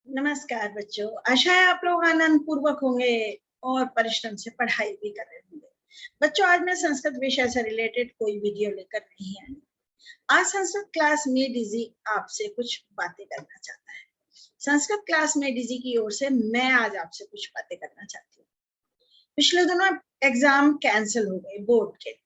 नमस्कार बच्चों, आशा है आप लोग आनंद पूर्वक होंगे और परिश्रम से पढ़ाई भी कर रहे होंगे। बच्चों, आज मैं संस्कृत विषय से रिलेटेड कोई वीडियो लेकर नहीं आई। आज संस्कृत क्लास में डीजी आपसे कुछ बातें करना चाहता है। संस्कृत क्लास में डीजी की ओर से मैं आज आपसे कुछ बातें करना चाहती हूँ। पिछले दिनों एग्जाम कैंसिल हो गए बोर्ड के।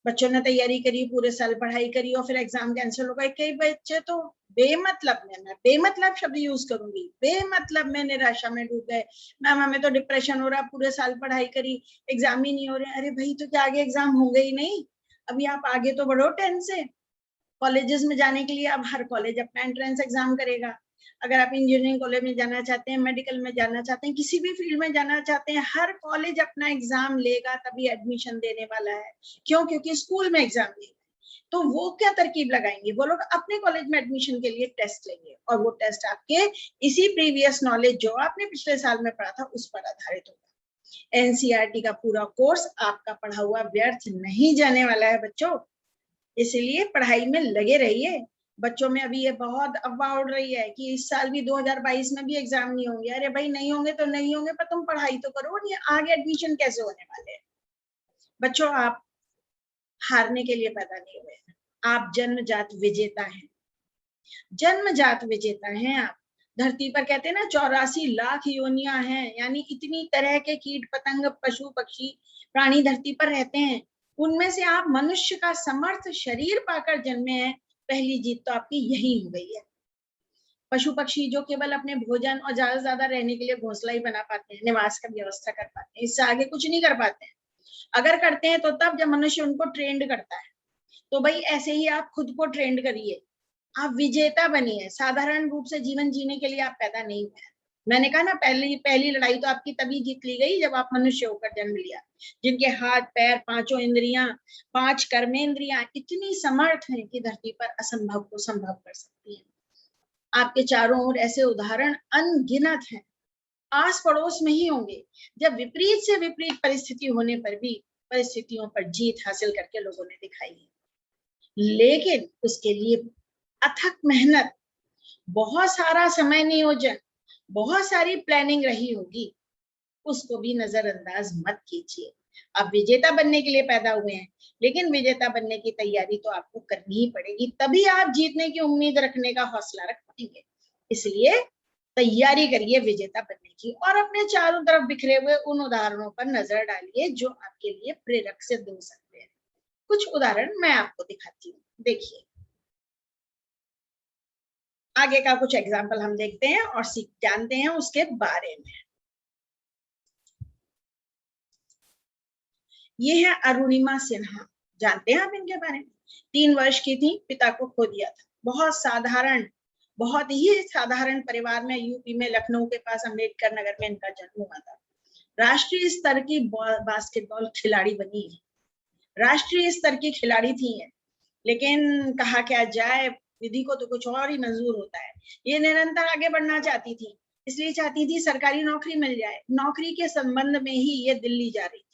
बच्चों ने तैयारी करी, पूरे साल पढ़ाई करी और फिर एग्जाम कैंसिल हो गए। कई बच्चे तो बेमतलब में, मैं बेमतलब शब्द यूज करूंगी, बेमतलब में निराशा में डूब गए। मैम हमें तो डिप्रेशन हो रहा, पूरे साल पढ़ाई करी, एग्जाम ही नहीं हो रहे। अरे भाई, तो क्या आगे एग्जाम होंगे ही नहीं? अभी आप आगे तो बढ़ो 10 से। कॉलेजेस में जाने के लिए अब हर कॉलेज अपना एंट्रेंस एग्जाम करेगा। अगर आप इंजीनियरिंग कॉलेज में जाना चाहते हैं, मेडिकल में जाना चाहते हैं, किसी भी फील्ड में जाना चाहते हैं, हर कॉलेज अपना एग्जाम लेगा, तभी एडमिशन देने वाला है। क्यों? क्योंकि स्कूल में एग्जाम लेगा। तो वो क्या तरकीब लगाएंगे? वो लोग अपने कॉलेज में एडमिशन के लिए टेस्ट लेंगे और वो टेस्ट आपके इसी प्रीवियस नॉलेज जो आपने पिछले साल में पढ़ा था उस पर आधारित होगा। एनसीईआरटी का पूरा कोर्स आपका पढ़ा हुआ व्यर्थ नहीं जाने वाला है बच्चों, इसलिए पढ़ाई में लगे रहिए। बच्चों में अभी ये बहुत अफवाह उड़ रही है कि इस साल भी 2022 में भी एग्जाम नहीं होंगे। अरे भाई, नहीं होंगे तो नहीं होंगे, पर तुम पढ़ाई तो करो, नहीं आगे एडमिशन कैसे होने वाले हैं? बच्चों, आप हारने के लिए पैदा नहीं हुए हैं, आप जन्मजात विजेता हैं। जन्मजात विजेता हैं आप। धरती पर कहते हैं ना 84 लाख योनियां हैं, यानी इतनी तरह के कीट पतंग पशु पक्षी प्राणी धरती पर रहते हैं। उनमें से आप मनुष्य का समर्थ शरीर पाकर जन्मे हैं। पहली जीत तो आपकी यही हो गई है। पशु पक्षी जो केवल अपने भोजन और ज्यादा से ज्यादा रहने के लिए घोंसला ही बना पाते हैं, निवास का व्यवस्था कर पाते हैं, इससे आगे कुछ नहीं कर पाते हैं। अगर करते हैं तो तब जब मनुष्य उनको ट्रेंड करता है। तो भाई ऐसे ही आप खुद को ट्रेंड करिए, आप विजेता बनिए। साधारण रूप से जीवन जीने के लिए आप पैदा नहीं हुए। मैंने कहा ना, पहली पहली लड़ाई तो आपकी तभी जीत ली गई जब आप मनुष्य होकर जन्म लिया। जिनके हाथ पैर, पांचों इंद्रियां, 5 कर्मेंद्रियां इतनी समर्थ हैं कि धरती पर असंभव को संभव कर सकती हैं। आपके चारों ओर ऐसे उदाहरण अनगिनत हैं, आस पड़ोस में ही होंगे, जब विपरीत से विपरीत परिस्थिति होने पर भी परिस्थितियों पर जीत हासिल करके लोगों ने दिखाई है। लेकिन उसके लिए अथक मेहनत, बहुत सारा समय नियोजन, बहुत सारी प्लानिंग रही होगी, उसको भी नजरअंदाज मत कीजिए। आप विजेता बनने के लिए पैदा हुए हैं, लेकिन विजेता बनने की तैयारी तो आपको करनी ही पड़ेगी, तभी आप जीतने की उम्मीद रखने का हौसला रख पाएंगे। इसलिए तैयारी करिए विजेता बनने की और अपने चारों तरफ बिखरे हुए उन उदाहरणों पर नजर डालिए जो आपके लिए प्रेरक सिद्ध हो सकते हैं। कुछ उदाहरण मैं आपको दिखाती हूँ, देखिए। आगे का कुछ एग्जाम्पल हम देखते हैं और सीख जानते हैं उसके बारे में। ये है अरुणिमा सिन्हा, जानते हैं आप इनके बारे में? 3 वर्ष की थी, पिता को खो दिया था। बहुत साधारण, बहुत ही साधारण परिवार में, यूपी में लखनऊ के पास अम्बेडकर नगर में इनका जन्म हुआ था। राष्ट्रीय स्तर की बास्केटबॉल खिलाड़ी बनी है, राष्ट्रीय स्तर की खिलाड़ी थी है। लेकिन कहा क्या जाए, विधि को तो कुछ और ही मंजूर होता है। ये निरंतर आगे बढ़ना चाहती थी, इसलिए चाहती थी सरकारी नौकरी मिल जाए। नौकरी के संबंध में ही ये दिल्ली जा रही थी।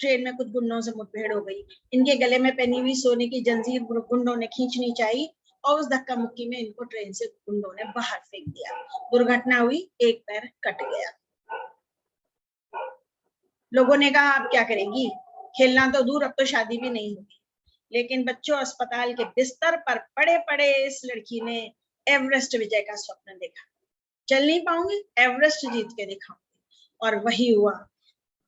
ट्रेन में कुछ गुंडों से मुठभेड़ हो गई। इनके गले में पहनी हुई सोने की जंजीर गुंडों ने खींचनी चाहिए और उस धक्का मुक्की में इनको ट्रेन से गुंडों ने बाहर फेंक दिया। दुर्घटना हुई, एक पैर कट गया। लोगों ने कहा अब क्या करेगी, खेलना तो दूर, अब तो शादी भी नहीं होगी। लेकिन बच्चों, अस्पताल के बिस्तर पर पड़े पड़े इस लड़की ने एवरेस्ट विजय का स्वप्न देखा। चल नहीं पाऊंगी, एवरेस्ट जीत के दिखाऊंगी। और वही हुआ।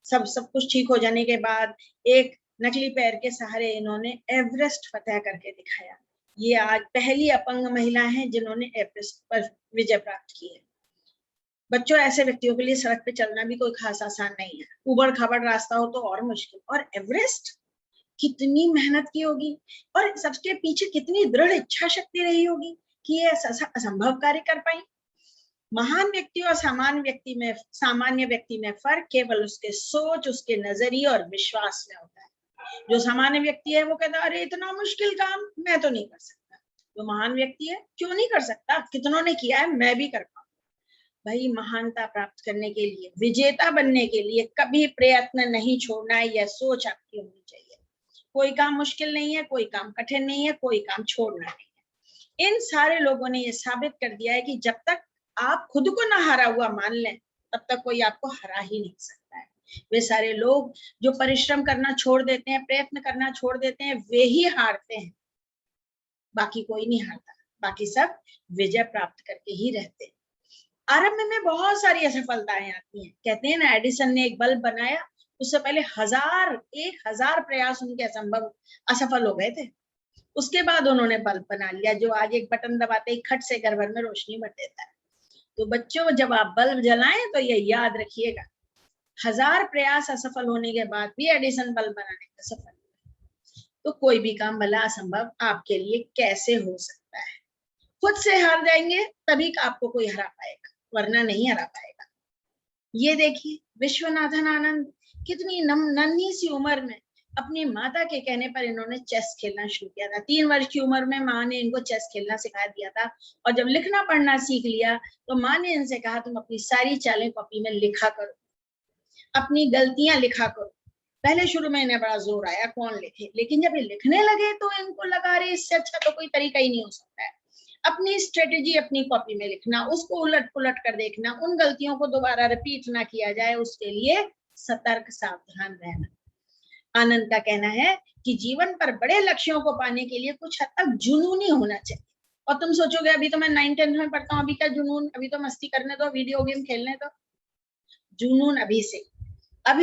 सब कुछ ठीक हो जाने के बाद एक नकली पैर के सहारे इन्होंने एवरेस्ट फतेह करके दिखाया। ये आज पहली अपंग महिला है जिन्होंने एवरेस्ट पर विजय प्राप्त की है। बच्चों, ऐसे व्यक्तियों के लिए सड़क पे चलना भी कोई खास आसान नहीं है। उबड़ खाबड़ रास्ता हो तो और मुश्किल, और एवरेस्ट कितनी मेहनत की होगी और सबके पीछे कितनी दृढ़ इच्छा शक्ति रही होगी कि ये असंभव कार्य कर पाई। महान व्यक्ति और सामान्य व्यक्ति में फर्क केवल उसके सोच, उसके नजरिए और विश्वास में होता है। जो सामान्य व्यक्ति है वो कहता है अरे इतना मुश्किल काम मैं तो नहीं कर सकता। जो महान व्यक्ति है, क्यों नहीं कर सकता, कितनों ने किया है, मैं भी कर पाऊंगा। भाई, महानता प्राप्त करने के लिए, विजेता बनने के लिए कभी प्रयत्न नहीं छोड़ना है, यह सोच आपकी होनी चाहिए। कोई काम मुश्किल नहीं है, कोई काम कठिन नहीं है, कोई काम छोड़ना नहीं है। इन सारे लोगों ने यह साबित कर दिया है कि जब तक आप खुद को ना हारा हुआ मान लें, तब तक कोई आपको हरा ही नहीं सकता है। वे सारे लोग जो परिश्रम करना छोड़ देते हैं, प्रयत्न करना छोड़ देते हैं, वे ही हारते हैं, बाकी कोई नहीं हारता। बाकी सब विजय प्राप्त करके ही रहते हैं। आरंभ में बहुत सारी असफलताएं आती हैं। कहते हैं ना, एडिसन ने एक बल्ब बनाया, उससे पहले 1000 प्रयास उनके असफल हो गए थे। उसके बाद उन्होंने बल्ब बना लिया, जो आज एक बटन दबाते ही खट से घर भर में रोशनी भर देता है। तो बच्चों, जब आप बल्ब जलाएं तो ये याद रखिएगा, 1000 प्रयास असफल होने के बाद भी एडिसन बल्ब बनाने में सफल हुए। तो कोई भी काम भला असंभव आपके लिए कैसे हो सकता है। खुद से हार जाएंगे तभी आपको कोई हरा पाएगा, वरना नहीं हरा पाएगा। ये देखिए, विश्वनाथन आनंद कितनी नन्ही सी उम्र में अपनी माता के कहने पर इन्होंने चेस खेलना शुरू किया था। 3 वर्ष की उम्र में माँ ने इनको चेस खेलना सिखा दिया था। और जब लिखना पढ़ना सीख लिया तो माँ ने इनसे कहा, तुम अपनी सारी चालें कॉपी में लिखा करो, अपनी गलतियां लिखा करो। पहले शुरू में इन्हें बड़ा जोर आया, कौन लिखे, लेकिन जब ये लिखने लगे तो इनको लगा, अरे इससे अच्छा तो कोई तरीका ही नहीं हो सकता है। अपनी स्ट्रेटेजी अपनी कॉपी में लिखना, उसको उलट पुलट कर देखना, उन गलतियों को दोबारा रिपीट ना किया जाए, उसके लिए सतर्क सावधान रहना। आनंद का कहना है कि जीवन पर बड़े लक्ष्यों को पाने के लिए कुछ हद तक जुनूनी होना चाहिए। और तुम सोचोगे, अभी तो मैं 9th-10th में पढ़ता हूँ, अभी क्या जुनून, अभी तो मस्ती करने दो, वीडियो गेम खेलने दो। जुनून अभी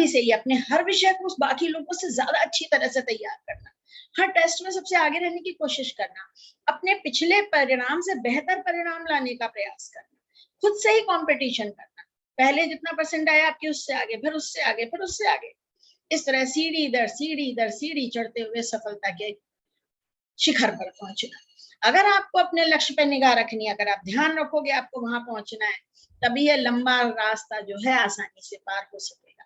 से ही अपने हर विषय को बाकी लोगों से ज्यादा अच्छी तरह से तैयार करना, हर टेस्ट में सबसे आगे रहने की कोशिश करना, अपने पिछले परिणाम से बेहतर परिणाम लाने का प्रयास करना, खुद से ही कंपटीशन करना, पहले जितना परसेंट आया आपके उससे आगे, फिर उससे आगे, फिर उससे आगे, इस तरह सीढ़ी दर सीढ़ी चढ़ते हुए सफलता के शिखर पर पहुंचना। अगर आपको अपने लक्ष्य पर निगाह रखनी है, अगर आप ध्यान रखोगे आपको वहां पहुंचना है, तभी यह लंबा रास्ता जो है आसानी से पार हो सकेगा।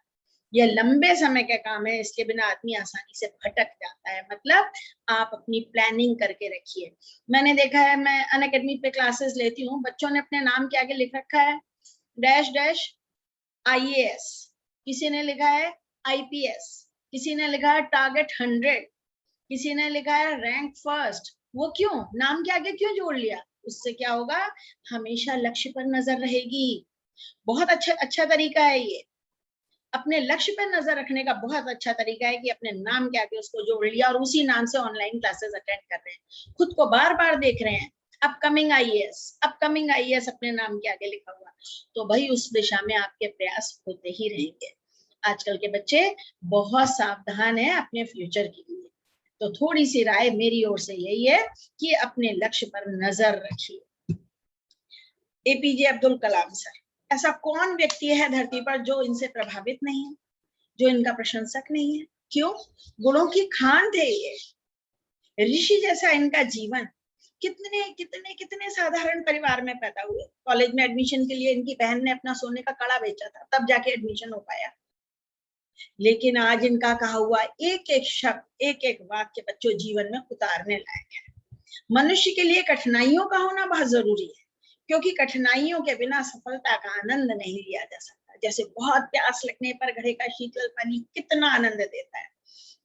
यह लंबे समय का काम है, इसके बिना आदमी आसानी से भटक जाता है। मतलब आप अपनी प्लानिंग करके रखिए। मैंने देखा है, मैं अनअकैडमी पे क्लासेस लेती हूँ, बच्चों ने अपने नाम के आगे लिख रखा है डैश डैश IAS, किसी ने लिखा है IPS, किसी ने लिखा है टारगेट 100, किसी ने लिखा है रैंक फर्स्ट। वो क्यों, नाम के आगे क्यों जोड़ लिया? उससे क्या होगा, हमेशा लक्ष्य पर नजर रहेगी। बहुत अच्छा तरीका है ये। अपने लक्ष्य पर नजर रखने का बहुत अच्छा तरीका है कि अपने नाम के आगे उसको जोड़ लिया और उसी नाम से ऑनलाइन क्लासेस अटेंड कर रहे हैं, खुद को बार बार देख रहे हैं, अपकमिंग IAS अपने नाम के आगे लिखा हुआ, तो भाई उस दिशा में आपके प्रयास होते ही रहेंगे। आजकल के बच्चे बहुत सावधान हैं अपने फ्यूचर के लिए, तो थोड़ी सी राय मेरी ओर से यही है कि अपने लक्ष्य पर नजर रखिए। APJ अब्दुल कलाम सर, ऐसा कौन व्यक्ति है धरती पर जो इनसे प्रभावित नहीं है, जो इनका प्रशंसक नहीं है? क्यों? गुणों की खान थे ये, ऋषि जैसा इनका जीवन। कितने कितने कितने साधारण परिवार में पैदा हुए। कॉलेज में एडमिशन के लिए इनकी बहन ने अपना सोने का कड़ा बेचा था, तब जाके एडमिशन हो पाया। लेकिन आज इनका कहा हुआ एक एक शब्द, एक एक वाक्य बच्चों जीवन में उतारने लायक है। मनुष्य के लिए कठिनाइयों का होना बहुत जरूरी है, क्योंकि कठिनाइयों के बिना सफलता का आनंद नहीं लिया जा सकता। जैसे बहुत प्यास लगने पर घड़े का शीतल पानी कितना आनंद देता है,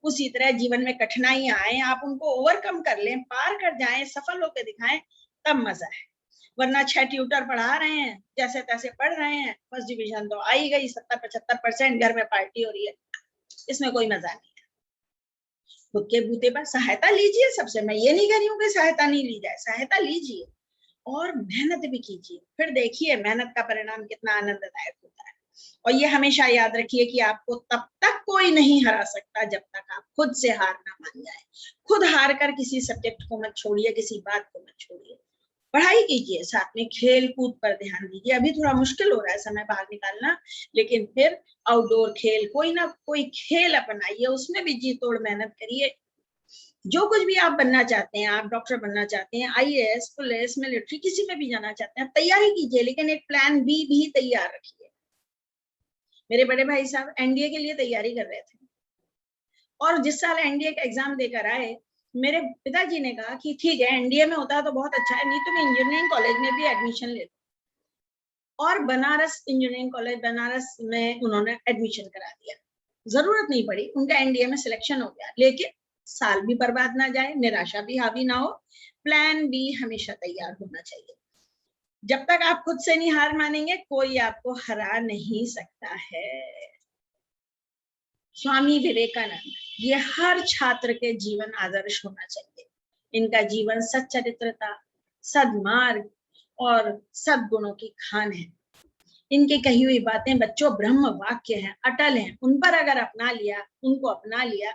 उसी तरह जीवन में कठिनाइयां आए, आप उनको ओवरकम कर लें, पार कर जाएं, सफल होकर दिखाएं, तब मजा है। वरना 6 ट्यूटर पढ़ा रहे हैं, जैसे तैसे पढ़ रहे हैं, फर्स्ट डिवीजन तो आई गई, 70-75%, घर में पार्टी हो रही है, इसमें कोई मजा नहीं है। खुद के बूते पर सहायता लीजिए सबसे, मैं ये नहीं कह रही हूँ कि सहायता नहीं ली जाए, सहायता लीजिए और मेहनत भी कीजिए, फिर देखिए मेहनत का परिणाम कितना आनंददायक होता है। और ये हमेशा याद रखिए कि आपको तब तक कोई नहीं हरा सकता जब तक आप खुद से हार ना मान जाए। खुद हार कर किसी सब्जेक्ट को मत छोड़िए, किसी बात को मत छोड़िए, पढ़ाई कीजिए, साथ में खेल कूद पर ध्यान दीजिए। अभी थोड़ा मुश्किल हो रहा है समय बाहर निकालना, लेकिन फिर आउटडोर खेल, कोई ना कोई खेल अपनाइए, उसमें भी जी तोड़ मेहनत करिए। जो कुछ भी आप बनना चाहते हैं, आप डॉक्टर बनना चाहते हैं, IAS, पुलिस, मिलिट्री, किसी में भी जाना चाहते हैं, तैयारी कीजिए, लेकिन एक प्लान B भी तैयार रखिए। मेरे बड़े भाई साहब NDA के लिए तैयारी कर रहे थे, और जिस साल NDA का एग्जाम देकर आए, मेरे पिताजी ने कहा कि ठीक है, NDA में होता है तो बहुत अच्छा है, नहीं तो मैं इंजीनियरिंग कॉलेज में भी एडमिशन ले लूं। और बनारस इंजीनियरिंग कॉलेज बनारस में उन्होंने एडमिशन करा दिया। जरूरत नहीं पड़ी, उनका NDA में सिलेक्शन हो गया, लेकिन साल भी बर्बाद ना जाए, निराशा भी हावी ना हो, प्लान B हमेशा तैयार होना चाहिए। जब तक आप खुद से नहीं हार मानेंगे, कोई आपको हरा नहीं सकता है। स्वामी विवेकानंद, ये हर छात्र के जीवन आदर्श होना चाहिए। इनका जीवन सच्चरित्रता, सद्मार्ग और सद्गुणों की खान है। इनकी कही हुई बातें बच्चों ब्रह्म वाक्य हैं, अटल हैं। उन पर अगर अपना लिया, उनको अपना लिया,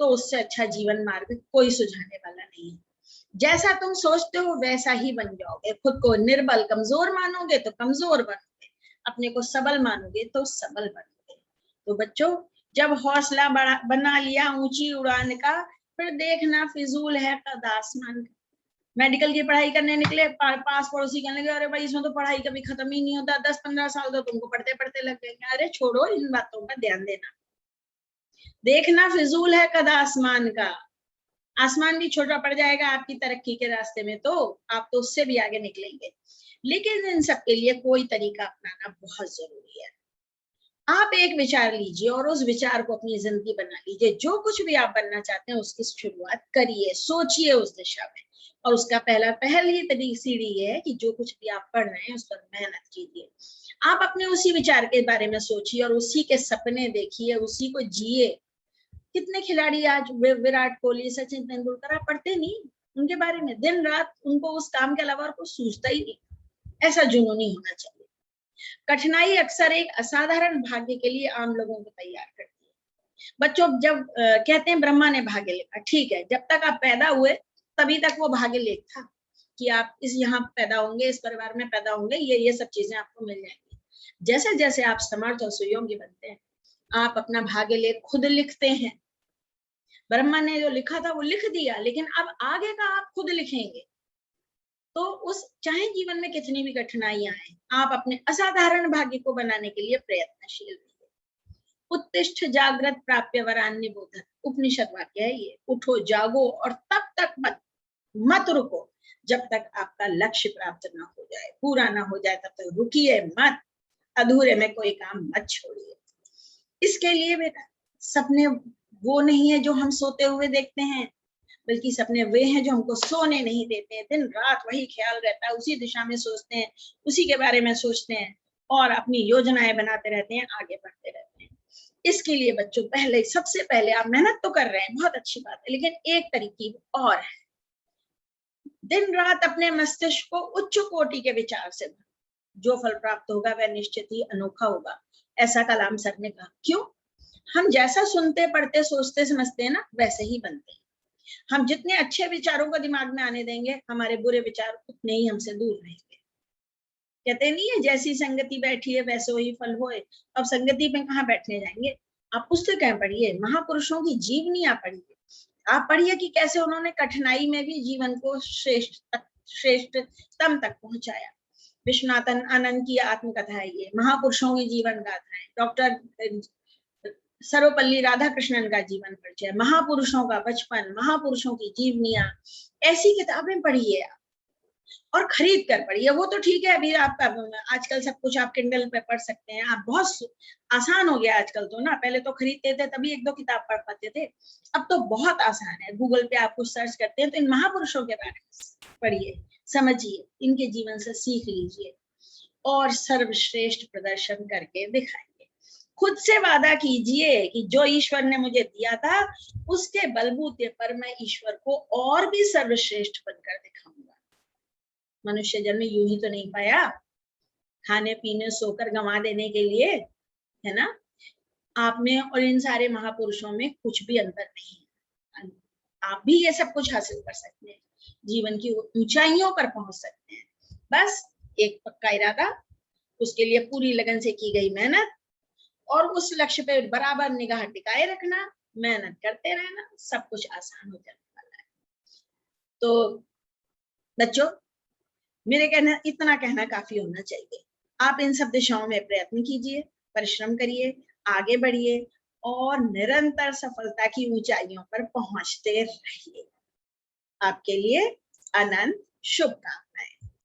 तो उससे अच्छा जीवन मार्ग कोई सुझाने वाला नहीं है। जैसा तुम सोचते हो वैसा ही बन जाओगे। खुद को निर्बल कमजोर मानोगे तो कमजोर बनोगे, अपने को सबल मानोगे तो सबल बनोगे। तो बच्चों, जब हौसला बना लिया ऊंची उड़ान का, फिर देखना फिजूल है कद आसमान का। मेडिकल की पढ़ाई करने निकले, पास पड़ोसी कहने लगे, अरे भाई इसमें तो पढ़ाई कभी खत्म ही नहीं होता, 10-15 साल तो तुमको पढ़ते पढ़ते लग गए। अरे छोड़ो, इन बातों पर ध्यान देना। देखना फिजूल है कद आसमान का। आसमान भी छोटा पड़ जाएगा आपकी तरक्की के रास्ते में, तो आप तो उससे भी आगे निकलेंगे। लेकिन इन सब के लिए कोई तरीका अपनाना बहुत जरूरी है। आप एक विचार लीजिए और उस विचार को अपनी जिंदगी बना लीजिए। जो कुछ भी आप बनना चाहते हैं उसकी शुरुआत करिए, सोचिए उस दिशा में। और उसका पहली सीढ़ी ये है कि जो कुछ भी आप पढ़ रहे हैं उस पर मेहनत कीजिए। आप अपने उसी विचार के बारे में सोचिए और उसी के सपने देखिए, उसी को जिए। कितने खिलाड़ी आज, विराट कोहली, सचिन तेंदुलकर, आप पढ़ते नहीं उनके बारे में? दिन रात उनको उस काम के अलावा और कुछ सूझता ही नहीं। ऐसा जुनूनी होना चाहिए। कठिनाई अक्सर एक असाधारण भाग्य के लिए आम लोगों को तैयार करती है। बच्चों, जब कहते हैं ब्रह्मा ने भाग्य लिखा, ठीक है, जब तक आप पैदा हुए तभी तक वो भाग्य लेख था कि आप इस यहाँ पैदा होंगे, इस परिवार में पैदा होंगे, ये सब चीजें आपको मिल जाएंगी। जैसे जैसे आप समर्थ और सुयोग्य बनते हैं, आप अपना भाग्य लेख खुद लिखते हैं। ब्रह्मा ने जो लिखा था वो लिख दिया, लेकिन अब आगे का आप खुद लिखेंगे। तो उस चाहे जीवन में कितनी भी कठिनाइयां आए, आप अपने असाधारण भाग्य को बनाने के लिए प्रयत्नशील रहिए। उत्तिष्ठ जागृत प्राप्य वरान्य बोधन, उपनिषद वाक्य है ये। उठो, जागो और तब तक मत रुको जब तक आपका लक्ष्य प्राप्त ना हो जाए, पूरा ना हो जाए, तब तक रुकिए मत। अधूरे में कोई काम मत छोड़िए। इसके लिए बेटा, सपने वो नहीं है जो हम सोते हुए देखते हैं, बल्कि सपने वे हैं जो हमको सोने नहीं देते हैं। दिन रात वही ख्याल रहता है, उसी दिशा में सोचते हैं, उसी के बारे में सोचते हैं और अपनी योजनाएं बनाते रहते हैं, आगे बढ़ते रहते हैं। इसके लिए बच्चों, सबसे पहले आप मेहनत तो कर रहे हैं, बहुत अच्छी बात है, लेकिन एक तरीके और है। दिन रात अपने मस्तिष्क को उच्च कोटि के विचार से भर, जो फल प्राप्त होगा वह निश्चित ही अनोखा होगा, ऐसा कलाम सर ने कहा। क्यों? हम जैसा सुनते, पढ़ते, सोचते, समझते हैं ना, वैसे ही बनते हैं। हम जितने अच्छे विचारों को दिमाग में आने देंगे, हमारे बुरे विचार उतने ही हमसे दूर रहेंगे। कहते नहीं है, जैसी संगति बैठी है वैसे ही फल होए। अब संगति में कहाँ बैठने जाएंगे? आप पुस्तकें पढ़िए, महापुरुषों की जीवनियां पढ़िए। आप पढ़िए कि कैसे उन्होंने कठिनाई में भी जीवन को श्रेष्ठतम तक पहुंचाया। विश्वनाथन आनंद की आत्मकथा है ये, महापुरुषों की जीवन गाथाएं, डॉक्टर सर्वपल्ली राधाकृष्णन का जीवन परिचय, महापुरुषों का बचपन, महापुरुषों की जीवनियां, ऐसी किताबें पढ़िए आप, और खरीद कर पढ़िए। वो तो ठीक है, अभी आपका आजकल सब कुछ आप किंडल पे पढ़ सकते हैं, आप बहुत आसान हो गया आजकल तो ना। पहले तो खरीदते थे तभी 1-2 किताब पढ़ पाते थे, अब तो बहुत आसान है। गूगल पे आप कुछ सर्च करते हैं तो इन महापुरुषों के बारे में पढ़िए, समझिए, इनके जीवन से सीख लीजिए और सर्वश्रेष्ठ प्रदर्शन करके दिखाइए। खुद से वादा कीजिए कि जो ईश्वर ने मुझे दिया था उसके बलबूते पर मैं ईश्वर को और भी सर्वश्रेष्ठ बनकर दिखाऊंगा। मनुष्य जन्म यूं ही तो नहीं पाया, खाने पीने सोकर गंवा देने के लिए, है ना? आप में और इन सारे महापुरुषों में कुछ भी अंतर नहीं है। आप भी ये सब कुछ हासिल कर सकते हैं, जीवन की ऊंचाइयों पर पहुंच सकते हैं। बस एक पक्का इरादा, उसके लिए पूरी लगन से की गई मेहनत और उस लक्ष्य पे बराबर निगाह टिकाए रखना, मेहनत करते रहना, सब कुछ आसान हो जाने वाला है। तो बच्चों, मेरे इतना कहना काफी होना चाहिए। आप इन सब दिशाओं में प्रयत्न कीजिए, परिश्रम करिए, आगे बढ़िए और निरंतर सफलता की ऊंचाइयों पर पहुंचते रहिए। आपके लिए अनंत शुभकामनाएं।